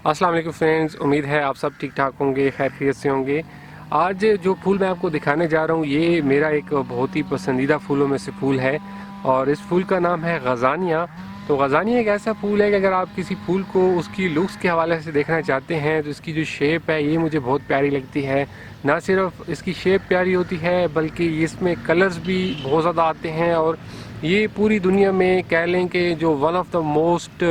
अस्सलाम वालेकुम फ्रेंड्स, उम्मीद है आप सब ठीक ठाक होंगे, खैर खैरियत से होंगे। आज जो फूल मैं आपको दिखाने जा रहा हूँ ये मेरा एक बहुत ही पसंदीदा फूलों में से फूल है और इस फूल का नाम है गज़ानिया। तो गज़ानिया एक ऐसा फूल है कि अगर आप किसी फूल को उसकी लुक्स के हवाले से देखना चाहते हैं तो इसकी जो शेप है ये मुझे बहुत प्यारी लगती है। ना सिर्फ इसकी शेप प्यारी होती है बल्कि इसमें कलर्स भी बहुत ज़्यादा आते हैं और ये पूरी दुनिया में कह लें कि जो one of the most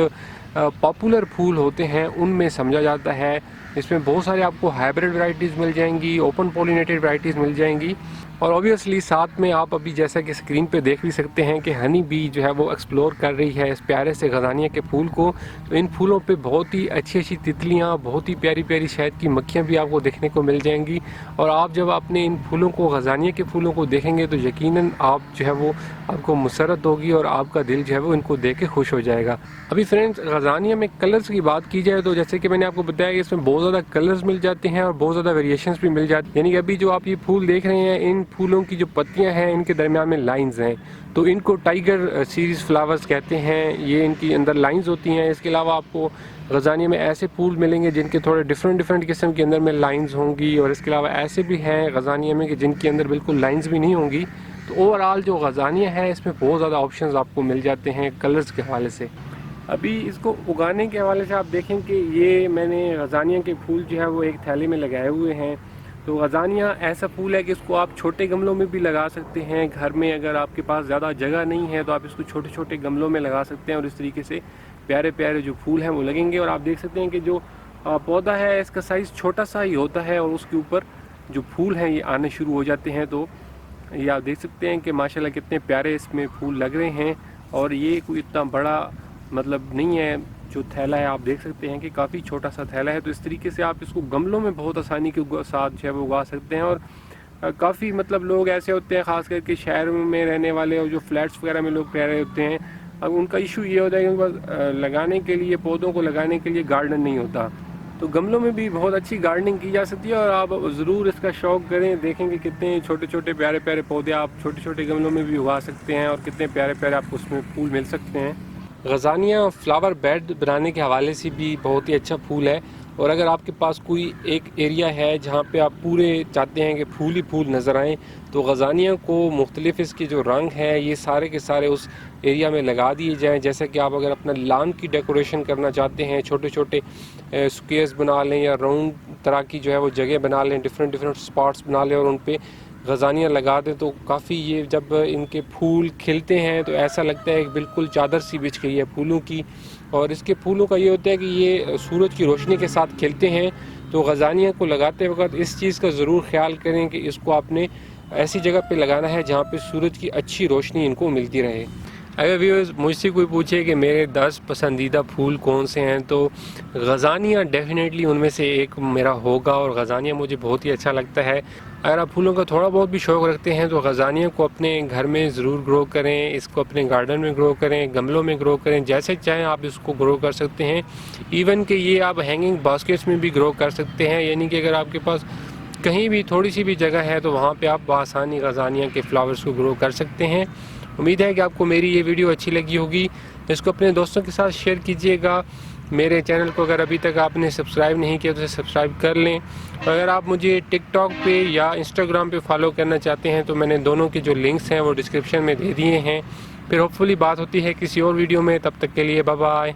popular फूल होते हैं उनमें समझा जाता है। इसमें बहुत सारे आपको हाइब्रिड वैरायटीज़ मिल जाएंगी, ओपन पॉलिनेटेड वैरायटीज़ मिल जाएंगी और ऑब्वियसली साथ में आप अभी जैसा कि स्क्रीन पे देख भी सकते हैं कि हनी बी जो है वो एक्सप्लोर कर रही है इस प्यारे से गज़ानिया के फूल को। तो इन फूलों पे बहुत ही अच्छी अच्छी तितलियाँ, बहुत ही प्यारी प्यारी शहद की मक्खियाँ भी आपको देखने को मिल जाएंगी और आप जब अपने इन फूलों को, गज़ानिया के फूलों को देखेंगे तो यकीनन आप जो है वो आपको मुसरत होगी और आपका दिल जो है वो इनको देख के खुश हो जाएगा। अभी फ्रेंड्स गज़ानिया में कलर्स की बात की जाए तो जैसे कि मैंने आपको बताया कि इसमें बहुत ज़्यादा कलर्स मिल जाते हैं और बहुत ज़्यादा वेरिएशंस भी मिल जाते हैं। यानी कि अभी जो आप ये फूल देख रहे हैं इन फूलों की जो पत्तियां हैं इनके दरमियान में लाइंस हैं, तो इनको टाइगर सीरीज फ्लावर्स कहते हैं। ये इनकी अंदर लाइंस होती हैं। इसके अलावा आपको गज़ानिया में ऐसे फूल मिलेंगे जिनके थोड़े डिफरेंट किस्म के अंदर में लाइंस होंगी और इसके अलावा ऐसे भी हैं गज़ानिया में कि जिनके अंदर बिल्कुल लाइंस भी नहीं होंगी। तो ओवरऑल जो गज़ानिया है इसमें बहुत ज़्यादा ऑप्शंस आपको मिल जाते हैं कलर्स के हवाले से। अभी इसको उगाने के हवाले से आप देखें कि ये मैंने गज़ानिया के फूल जो है वो एक थैले में लगाए हुए हैं। तो गज़ानिया ऐसा फूल है कि इसको आप छोटे गमलों में भी लगा सकते हैं। घर में अगर आपके पास ज़्यादा जगह नहीं है तो आप इसको छोटे छोटे गमलों में लगा सकते हैं और इस तरीके से प्यारे प्यारे जो फूल हैं वो लगेंगे। और आप देख सकते हैं कि जो पौधा है इसका साइज़ छोटा सा ही होता है और उसके ऊपर जो फूल हैं ये आने शुरू हो जाते हैं। तो ये आप देख सकते हैं कि माशाल्लाह कितने प्यारे इसमें फूल लग रहे हैं और ये कोई इतना बड़ा मतलब नहीं है। जो थैला है आप देख सकते हैं कि काफ़ी छोटा सा थैला है। तो इस तरीके से आप इसको गमलों में बहुत आसानी के साथ जो है वो उगा सकते हैं। और काफ़ी मतलब लोग ऐसे होते हैं ख़ास करके शहर में रहने वाले और जो फ्लैट्स वगैरह में लोग रह रहे होते हैं, अब उनका इशू ये होता है कि उनके पास लगाने के लिए, पौधों को लगाने के लिए गार्डन नहीं होता। तो गमलों में भी बहुत अच्छी गार्डनिंग की जा सकती है और आप ज़रूर इसका शौक़ करें। देखेंगे कितने छोटे छोटे प्यारे प्यारे पौधे आप छोटे छोटे गमलों में भी उगा सकते हैं और कितने प्यारे प्यारे आपको उसमें फूल मिल सकते हैं। गज़ानिया फ्लावर बेड बनाने के हवाले से भी बहुत ही अच्छा फूल है। और अगर आपके पास कोई एक एरिया है जहाँ पे आप पूरे चाहते हैं कि फूल ही फूल नज़र आएँ तो गज़ानिया को मुख्तलिफ इसके जो रंग हैं ये सारे के सारे उस एरिया में लगा दिए जाएँ। जैसे कि आप अगर अपना लॉन की डेकोरेशन करना चाहते हैं, छोटे छोटे स्क्वेयर्स बना लें या राउंड तरह की जो है वो जगह बना लें, डिफरेंट स्पॉट्स बना लें और उन पर गज़ानिया लगा दें तो काफ़ी ये जब इनके फूल खिलते हैं तो ऐसा लगता है कि बिल्कुल चादर सी बिछ गई है फूलों की। और इसके फूलों का ये होता है कि ये सूरज की रोशनी के साथ खिलते हैं। तो गज़ानिया को लगाते वक्त इस चीज़ का ज़रूर ख्याल करें कि इसको आपने ऐसी जगह पे लगाना है जहाँ पे सूरज की अच्छी रोशनी इनको मिलती रहे। अगर व्यूअर्स मुझसे कोई पूछे कि मेरे 10 पसंदीदा फूल कौन से हैं तो गज़ानिया डेफिनेटली उनमें से एक मेरा होगा और गज़ानिया मुझे बहुत ही अच्छा लगता है। अगर आप फूलों का थोड़ा बहुत भी शौक़ रखते हैं तो गज़ानिया को अपने घर में ज़रूर ग्रो करें, इसको अपने गार्डन में ग्रो करें, गमलों में ग्रो करें, जैसे चाहें आप इसको ग्रो कर सकते हैं। इवन कि ये आप हैंगिंग बास्केट्स में भी ग्रो कर सकते हैं। यानी कि अगर आपके पास कहीं भी थोड़ी सी भी जगह है तो वहाँ पर आप बआसानी गज़ानिया के फ्लावर्स को ग्रो कर सकते हैं। उम्मीद है कि आपको मेरी ये वीडियो अच्छी लगी होगी। इसको अपने दोस्तों के साथ शेयर कीजिएगा। मेरे चैनल को अगर अभी तक आपने सब्सक्राइब नहीं किया तो सब्सक्राइब कर लें। और अगर आप मुझे टिकटॉक पे या इंस्टाग्राम पे फॉलो करना चाहते हैं तो मैंने दोनों के जो लिंक्स हैं वो डिस्क्रिप्शन में दे दिए हैं। फिर होपफुली बात होती है किसी और वीडियो में, तब तक के लिए बाय बाय।